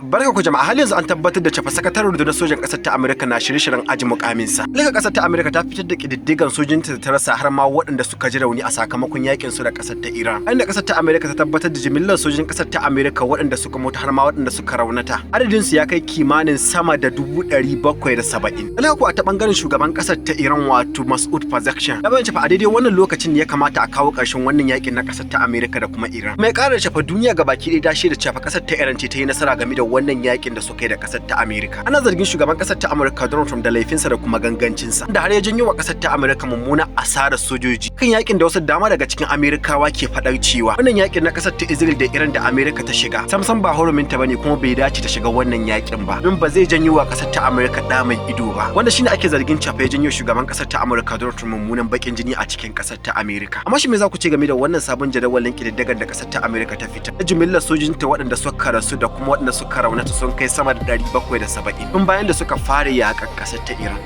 Barka ku jama'a, hal yanzu an tabbatar da cewa sakataren rundunar sojan ƙasar ta Amerika na shirye-shiryen aji mukaminsa. Lika ƙasar ta Amerika ta fitar da ƙididdigan sojojinta da ta rasa har ma waɗanda suka ji rauni a sakamakon yakin su da ƙasar ta Iran. Inda ƙasar ta Amerika ta tabbatar da jimillar sojojin ƙasar ta Amerika waɗanda suka mutu har ma waɗanda suka raunata. Adadin su ya kai kimanin sama da 770. Lika ku a ta bangaren shugaban ƙasar ta Iran wato Mas'ud Pezeshkian. Ya bayyana cewa a daidai wannan lokacin ne ya kamata a kawo ƙarshen wannan yakin na ƙasar ta Amerika da kuma Iran. Mai ƙara shafa duniya gabaki ɗaya ta shaida cewa ƙasar ta Iran ce ta yi nasara game da wannan yakin da suka yi da kasar ta Amerika. Ana zargin shugaban kasar ta Amerika Donald Trump da laifinsa da kuma gangancinsa, da har ya janyo wa kasar ta Amerika mummuna asarar sojoji. Kan yakin da wasu dama daga cikin Amerikawa ke faɗar cewa wannan yakin na kasar ta Israel da Iran da Amerika ta shiga samsam ba hurumin ta bane kuma bai dace ta shiga wannan yakin ba. Don ba zai janyo wa kasar ta Amerika da mai ido ba. Wanda shine ake zargin cewa ya janyo shugaban kasar ta Amerika Donald Trump mummunan bakin jini a cikin kasar ta Amerika. Amma shi me za ku ce game da wannan sabon jadawalin kididdigar da kasar ta Amerika ta fitar? Jumillar sojojinta waɗanda suka rasu da kuma waɗanda suka raunata sun kai sama da 770 tun bayan da suka fara yaƙar ƙasar ta Iran.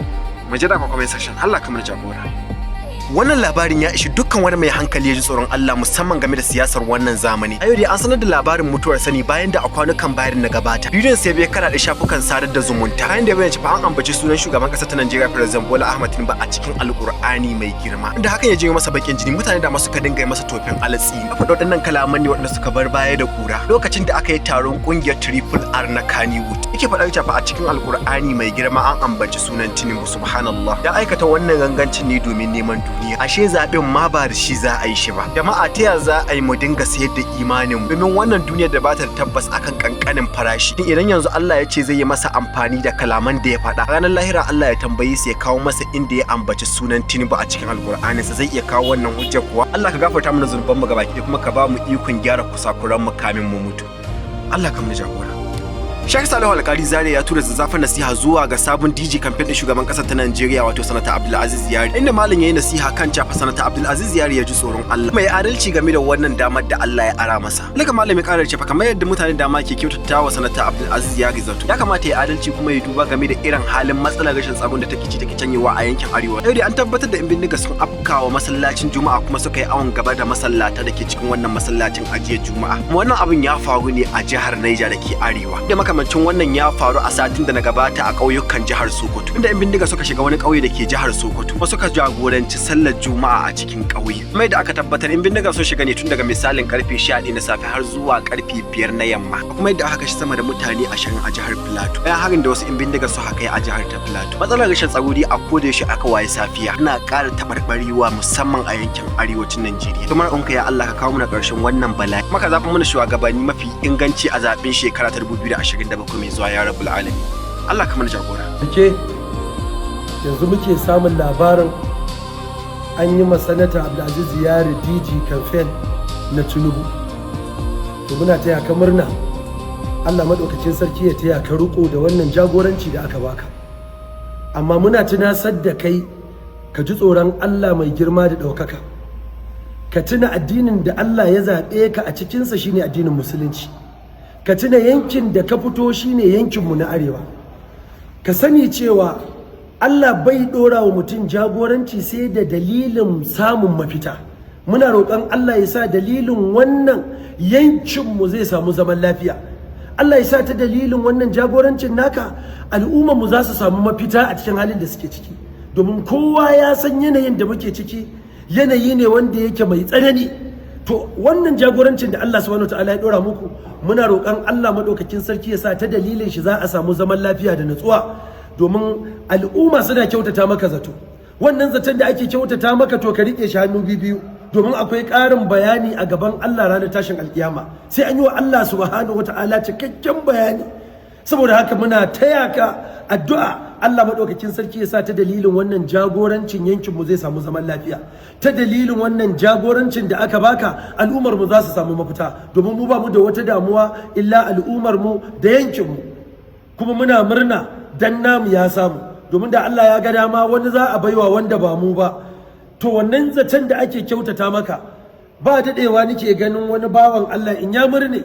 Mu jira ku comment section, Allah kamar jagora. Wannan labarin ya ishi dukkan wani mai hankali ya ji tsoron Allah musamman game da siyasar wannan zamani. A yau dai an sanar da labarin mutuwar sani bayan da a kwanukan bayan na gabata. Bidiyon sai bai kara da shafukan sadar da zumunta. Bayan da bayan fa an ambaci sunan shugaban ƙasar ta Najeriya President Bola Ahmed Tinubu a cikin Alƙur'ani mai girma. Inda hakan ya janyo masa bakin jini, mutane da masu ka dinga masa tofin alatsi. Faɗa waɗannan kalaman ne waɗanda suka bar baya da kura lokacin da aka yi taron ƙungiyar Triple R na Kannywood. Yake faɗar cewa a cikin Alƙur'ani mai girma an ambaci sunan Tinubu, subhanallah. Ya aikata wannan gangancin ne domin neman duniya. Ashe zaɓen ma ba da shi za a yi shi ba. Jama'a ta ya za a yi mu dinga sayar da imanin domin wannan duniyar da ba ta da tabbas akan kankanin farashi. Idan yanzu Allah ya ce zai yi masa amfani da kalaman da ya faɗa, ranar lahira Allah ya tambayi sa ya kawo masa inda ya ambaci sunan Tinubu a cikin Alƙur'ani sa zai iya kawo wannan hujja kuwa. Allah ka gafarta mana zunuban mu gabaki kuma ka ba mu ikon gyara kusakuran mu kamin mu mutu. Allah ka mu jagora. Sheikh Salihu Alkali Zaria ya tura zazzafin nasiha zuwa ga sabon DJ campaign din shugaban kasar ta Najeriya wato Sanata Abdulaziz Yari, inda malam yayi nasiha kan cewa Sanata Abdulaziz Yari ya ji tsoron Allah, mai adalci game da wannan damar da Allah ya ara masa. Laka malam ya karar cewa kamar yadda mutane dama ke kyautatawa Sanata Abdulaziz Yari zato, ya kamata ya adalci kuma ya duba game da irin halin matsalar rashin tsaron da take canyewa a yankin Arewa. Yau dai an tabbatar da in bindiga sun afkawa masallacin Juma'a kuma suka yi awon gaba da masallata da ke cikin wannan masallacin ajiye Juma'a. Wannan abin ya faru ne a jihar Niger da ke Arewa. Da makamancin wannan ya faru a satin da na gabata a ƙauyukan jihar Sokoto, inda 'yan bindiga suka shiga wani ƙauye da ke jihar Sokoto kuma suka jagoranci sallar Juma'a a cikin ƙauye. Mai da aka tabbatar 'yan bindiga sun shiga ne tun daga misalin karfe 11 na safe har zuwa karfe 5 na yamma. Kuma yadda aka kashe sama da mutane 20 a jihar Plateau. Bayan harin da wasu 'yan bindiga su haka a jihar ta Plateau. Matsalar rashin tsaro a koda yaushe aka waye safiya ana ƙara tabarbarewa musamman a yankin arewacin Najeriya. Kuma in ka ya Allah ka kawo mana ƙarshen wannan bala'i. Maka zaɓa mana shugabanni mafi inganci a zaɓen shekara ta 2027 mai zuwa ya rabbul alamin. Allah ka mana jagora. Yanzu muke samun labarin an yi Sanata Abdulaziz Yari DG campaign na Tinubu. To muna taya ka murna. Allah madaukakin sarki ya taya ka riko da wannan jagoranci da aka baka. Amma muna tunasar da kai ka ji tsoron Allah mai girma da ɗaukaka. Ka tuna addinin da Allah ya zaɓe ka a cikinsa shine addinin Musulunci. Ka tuna yankin da ka fito shine yankinmu na Arewa. Ka sani cewa Allah bai ɗora wa mutum jagoranci sai da dalilin samun mafita. Muna roƙon Allah ya sa dalilin wannan yankinmu zai samu zaman lafiya. Allah ya sa ta dalilin wannan jagorancin naka al'ummarmu za su samu mafita a cikin halin da suke ciki. Domin kowa ya san yanayin da muke ciki, yanayi ne wanda yake mai tsanani. To wannan jagorancin da Allah subhanahu wataala ya dora muku, muna roƙon Allah madaukakin sarki ya sa ta dalilin shi za a samu zaman lafiya da nutsuwa, domin al'umma suna kyautata maka zato. Wannan zaton da ake kyautata maka to ka rike shi hannu biyu, domin akwai ƙarin bayani a gaban Allah ranar tashin alkiyama. Sai an yi wa Allah subhanahu wataala cikakken bayani. Saboda haka muna taya ka addu'a Allah madaukakin sarki ya sa ta dalilin wannan jagorancin yankin mu zai samu zaman lafiya. Ta dalilin wannan jagorancin da aka baka al'ummar mu za su samu mafita, domin mu ba mu da wata damuwa illa al'ummar mu da yankin mu. Kuma muna murna dan namu ya samu, domin da Allah ya ga dama wani za a baiwa wanda ba mu ba. To wannan zaton da ake kyautata maka, ba daɗewa nake ganin wani bawan Allah in ya murne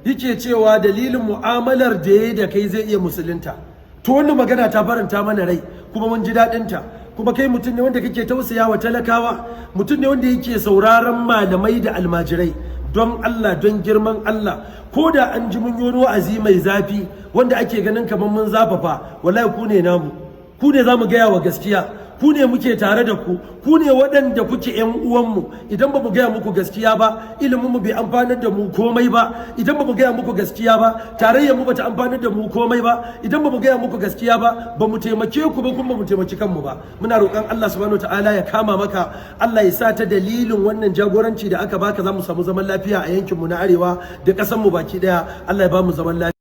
yake cewa dalilin mu'amalar da yayi da kai zai iya musulunta. To wannan magana ta faranta mana rai kuma mun ji daɗinta. Kuma kai mutum ne wanda kake tausaya wa talakawa, mutum ne wanda yake sauraron malamai da almajirai, don Allah, don girman Allah, ko da an ji mun yi wa'azi mai zafi wanda ake ganin kamar mun zafafa, wallahi ku ne namu, ku ne za mu gaya wa gaskiya, ku ne muke tare da ku, ku ne waɗanda kuke ƴan uwanmu. Idan ba mu gaya muku gaskiya ba, ilimin mu bai amfanar da mu komai ba. Idan ba mu gaya muku gaskiya ba, tarayyar mu bata amfanar da mu komai ba. Idan ba mu gaya muku gaskiya ba, ba mu taimake ku ba, kuma ba mu taimaki kanmu ba. Muna roƙon Allah subhanahu wataala ya kama maka, Allah ya sa ta dalilin wannan jagoranci da aka baka za mu samu zaman lafiya a yankin mu na arewa da ƙasar mu baki ɗaya. Allah ya ba mu zaman lafiya.